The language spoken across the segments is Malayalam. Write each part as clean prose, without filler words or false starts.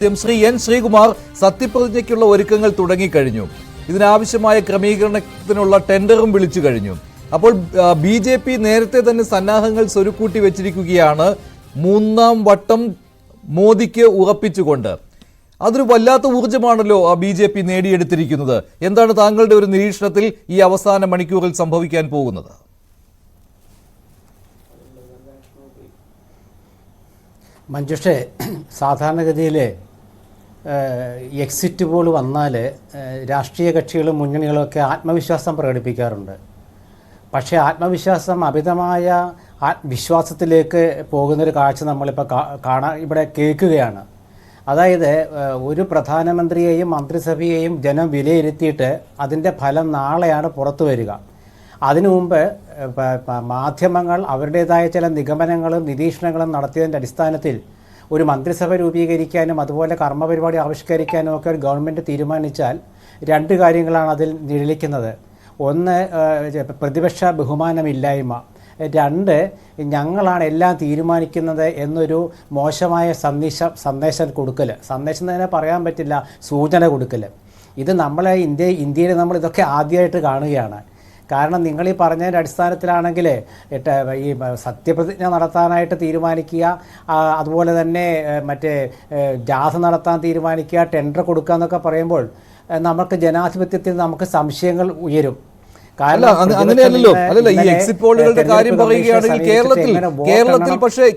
ശ്രീ എൻ ശ്രീകുമാർ സത്യപ്രതിജ്ഞയ്ക്കുള്ള ഒരുക്കങ്ങൾ തുടങ്ങിക്കഴിഞ്ഞു. ഇതിനാവശ്യമായ ക്രമീകരണത്തിനുള്ള ടെൻഡറും വിളിച്ചു കഴിഞ്ഞു. അപ്പോൾ BJP നേരത്തെ തന്നെ സന്നാഹങ്ങൾ സ്വരുക്കൂട്ടി വെച്ചിരിക്കുകയാണ് മൂന്നാം വട്ടം മോദിക്ക് ഉറപ്പിച്ചുകൊണ്ട്. അതൊരു വല്ലാത്ത ഊർജ്ജമാണല്ലോ BJP നേടിയെടുത്തിരിക്കുന്നത്. എന്താണ് താങ്കളുടെ ഒരു നിരീക്ഷണത്തിൽ ഈ അവസാന മണിക്കൂറിൽ സംഭവിക്കാൻ പോകുന്നത്? മഞ്ജുഷേ, സാധാരണഗതിയിൽ എക്സിറ്റ് പോൾ വന്നാൽ രാഷ്ട്രീയ കക്ഷികളും മുന്നണികളൊക്കെ ആത്മവിശ്വാസം പ്രകടിപ്പിക്കാറുണ്ട്. പക്ഷേ ആത്മവിശ്വാസം അമിതമായ വിശ്വാസത്തിലേക്ക് പോകുന്നൊരു കാഴ്ച നമ്മളിപ്പോൾ ഇവിടെ കേൾക്കുകയാണ്. അതായത് ഒരു പ്രധാനമന്ത്രിയെയും മന്ത്രിസഭയെയും ജനം വിലയിരുത്തിയിട്ട് അതിൻ്റെ ഫലം നാളെയാണ് പുറത്തു വരിക. അതിനു മുമ്പ് മാധ്യമങ്ങൾ അവരുടേതായ ചില നിഗമനങ്ങളും നിരീക്ഷണങ്ങളും നടത്തിയതിൻ്റെ അടിസ്ഥാനത്തിൽ ഒരു മന്ത്രിസഭ രൂപീകരിക്കാനും അതുപോലെ കർമ്മപരിപാടി ആവിഷ്കരിക്കാനും ഒക്കെ ഒരു ഗവൺമെൻറ് തീരുമാനിച്ചാൽ രണ്ട് കാര്യങ്ങളാണ് അതിൽ നിഴലിക്കുന്നത്. ഒന്ന്, പ്രതിപക്ഷ ബഹുമാനമില്ലായ്മ. രണ്ട്, ഞങ്ങളാണ് എല്ലാം തീരുമാനിക്കുന്നത് എന്നൊരു മോശമായ സന്ദേശം കൊടുക്കൽ. സന്ദേശം തന്നെ പറയാൻ പറ്റില്ല, സൂചന കൊടുക്കൽ. ഇത് നമ്മളെ ഇന്ത്യയിൽ നമ്മൾ ഇതൊക്കെ ആദ്യമായിട്ട് കാണുകയാണ്. കാരണം നിങ്ങൾ ഈ പറഞ്ഞതിൻ്റെ അടിസ്ഥാനത്തിലാണെങ്കിൽ ഈ സത്യപ്രതിജ്ഞ നടത്താനായിട്ട് തീരുമാനിക്കുക, അതുപോലെ തന്നെ മറ്റേ ജാഥ നടത്താൻ തീരുമാനിക്കുക, ടെൻഡർ കൊടുക്കുക എന്നൊക്കെ പറയുമ്പോൾ നമുക്ക് ജനാധിപത്യത്തിൽ നമുക്ക് സംശയങ്ങൾ ഉയരും. അങ്ങനെയല്ലോ. അല്ലല്ല, ഈ എക്സിറ്റ് പോളുകളുടെ കാര്യം പറയുകയാണെങ്കിൽ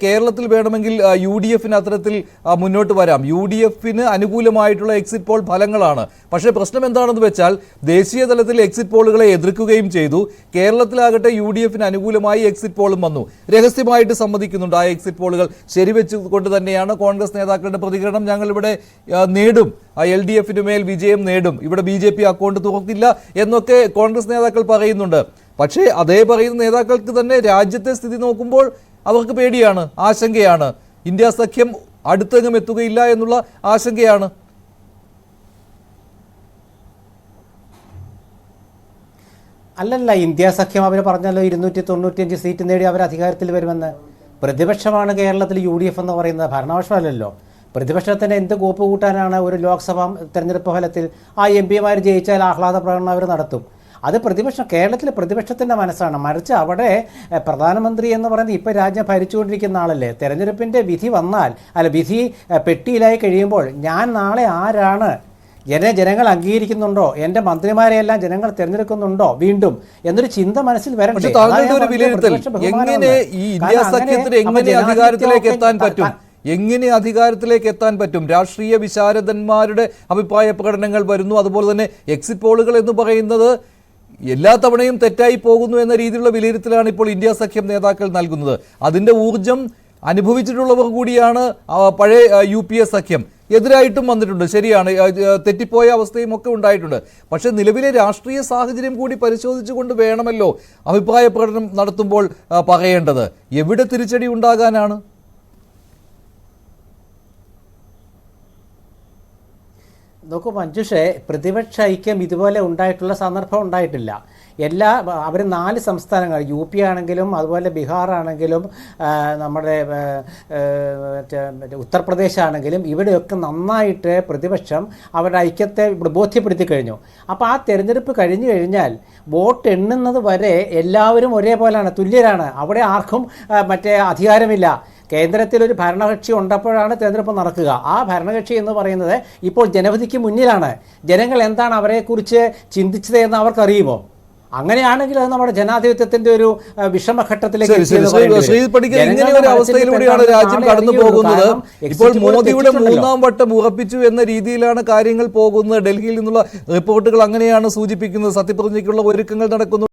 കേരളത്തിൽ വേണമെങ്കിൽ UDF അത്തരത്തിൽ മുന്നോട്ട് വരാം. UDF അനുകൂലമായിട്ടുള്ള എക്സിറ്റ് പോൾ ഫലങ്ങളാണ്. പക്ഷേ പ്രശ്നം എന്താണെന്ന് വെച്ചാൽ ദേശീയ തലത്തിൽ എക്സിറ്റ് പോളുകളെ എതിർക്കുകയും ചെയ്തു. കേരളത്തിലാകട്ടെ UDF അനുകൂലമായി എക്സിറ്റ് പോളും വന്നു. രഹസ്യമായിട്ട് സമ്മതിക്കുന്നുണ്ട് ആ എക്സിറ്റ് പോളുകൾ ശരിവെച്ചുകൊണ്ട് തന്നെയാണ് കോൺഗ്രസ് നേതാക്കളുടെ പ്രതികരണം. ഞങ്ങളിവിടെ നേടും, LDF മേൽ വിജയം നേടും, ഇവിടെ BJP അക്കൗണ്ട് തുറക്കില്ല എന്നൊക്കെ കോൺഗ്രസ് നേതാക്കൾ പറയുന്നുണ്ട്. പക്ഷേ അതേ പറയുന്ന നേതാക്കൾക്ക് തന്നെ രാജ്യത്തെ സ്ഥിതി നോക്കുമ്പോൾ അവർക്ക് പേടിയാണ്, ആശങ്കയാണ്. ഇന്ത്യ സഖ്യം അടുത്തെങ്ങും എത്തുകയില്ല എന്നുള്ള ആശങ്കയാണ്. അല്ലല്ല, ഇന്ത്യ സഖ്യം അവർ പറഞ്ഞല്ലോ 295 സീറ്റ് നേടി അവർ അധികാരത്തിൽ വരുമെന്ന്. പ്രതിപക്ഷമാണ് കേരളത്തിൽ UDF എന്ന് പറയുന്നത്, ഭരണപക്ഷമല്ലല്ലോ. പ്രതിപക്ഷത്തിന് എന്ത് കോപ്പ് കൂട്ടാനാണ് ഒരു ലോക്സഭാ തെരഞ്ഞെടുപ്പ് ഫലത്തിൽ? ആ MP മാർ ജയിച്ചാൽ ആഹ്ലാദ പ്രകടനം അവർ നടത്തും. അത് കേരളത്തിലെ പ്രതിപക്ഷത്തിൻ്റെ മനസ്സാണ്. മറിച്ച് അവിടെ പ്രധാനമന്ത്രി എന്ന് പറയുന്നത് ഇപ്പോൾ രാജ്യം ഭരിച്ചുകൊണ്ടിരിക്കുന്ന ആളല്ലേ. തെരഞ്ഞെടുപ്പിൻ്റെ വിധി വന്നാൽ, വിധി പെട്ടിയിലായി കഴിയുമ്പോൾ ഞാൻ നാളെ ആരാണ്, ജനങ്ങൾ അംഗീകരിക്കുന്നുണ്ടോ, എൻ്റെ മന്ത്രിമാരെയെല്ലാം ജനങ്ങൾ തിരഞ്ഞെടുക്കുന്നുണ്ടോ വീണ്ടും എന്നൊരു ചിന്ത മനസ്സിൽ വരട്ടെ. എങ്ങനെ അധികാരത്തിലേക്ക് എത്താൻ പറ്റും? രാഷ്ട്രീയ വിശാരദന്മാരുടെ അഭിപ്രായ പ്രകടനങ്ങൾ വരുന്നു. അതുപോലെ തന്നെ എക്സിറ്റ് പോളുകൾ എന്ന് പറയുന്നത് എല്ലാ തവണയും തെറ്റായി പോകുന്നു എന്ന രീതിയിലുള്ള വിലയിരുത്തലാണ് ഇപ്പോൾ ഇന്ത്യ സഖ്യം നേതാക്കൾ നൽകുന്നത്. അതിൻ്റെ ഊർജം അനുഭവിച്ചിട്ടുള്ളവർ കൂടിയാണ് പഴയ UPA സഖ്യം. എതിരായിട്ടും വന്നിട്ടുണ്ട്, ശരിയാണ്, തെറ്റിപ്പോയ അവസ്ഥയും ഒക്കെ ഉണ്ടായിട്ടുണ്ട്. പക്ഷെ നിലവിലെ രാഷ്ട്രീയ സാഹചര്യം കൂടി പരിശോധിച്ചുകൊണ്ട് വേണമല്ലോ അഭിപ്രായ പ്രകടനം നടത്തുമ്പോൾ പറയേണ്ടത്. എവിടെ തിരിച്ചടി ഉണ്ടാകാനാണ്? നോക്കൂ മഞ്ജുഷേ, പ്രതിപക്ഷ ഐക്യം ഇതുപോലെ ഉണ്ടായിട്ടുള്ള സന്ദർഭം ഉണ്ടായിട്ടില്ല. അവർ 4 സംസ്ഥാനങ്ങൾ, UP ആണെങ്കിലും അതുപോലെ ബീഹാർ ആണെങ്കിലും നമ്മുടെ ഉത്തർപ്രദേശ് ആണെങ്കിലും ഇവിടെയൊക്കെ നന്നായിട്ട് പ്രതിപക്ഷം അവരുടെ ഐക്യത്തെ ബോധ്യപ്പെടുത്തി കഴിഞ്ഞു. അപ്പോൾ ആ തെരഞ്ഞെടുപ്പ് കഴിഞ്ഞു കഴിഞ്ഞാൽ വോട്ട് എണ്ണുന്നത് വരെ എല്ലാവരും ഒരേപോലെയാണ്, തുല്യരാണ്. അവിടെ ആർക്കും അധികാരമില്ല. കേന്ദ്രത്തിലൊരു ഭരണകക്ഷി ഉണ്ടപ്പോഴാണ് തെരഞ്ഞെടുപ്പ് നടക്കുക. ആ ഭരണകക്ഷി എന്ന് പറയുന്നത് ഇപ്പോൾ ജനവിധിക്ക് മുന്നിലാണ്. ജനങ്ങൾ എന്താണ് അവരെക്കുറിച്ച് ചിന്തിച്ചത് എന്ന് അവർക്കറിയുമോ? അങ്ങനെയാണെങ്കിൽ അത് നമ്മുടെ ജനാധിപത്യത്തിന്റെ ഒരു വിഷമഘട്ടത്തിലേക്ക് അവസ്ഥയിലൂടെയാണ് രാജ്യം കടന്നു പോകുന്നത്. ഇപ്പോൾ മോദിയുടെ 3ാം വട്ടം ഉറപ്പിച്ചു എന്ന രീതിയിലാണ് കാര്യങ്ങൾ പോകുന്നത്. ഡൽഹിയിൽ നിന്നുള്ള റിപ്പോർട്ടുകൾ അങ്ങനെയാണ് സൂചിപ്പിക്കുന്നത്. സത്യപ്രതിജ്ഞയ്ക്കുള്ള ഒരുക്കങ്ങൾ നടക്കുന്നു.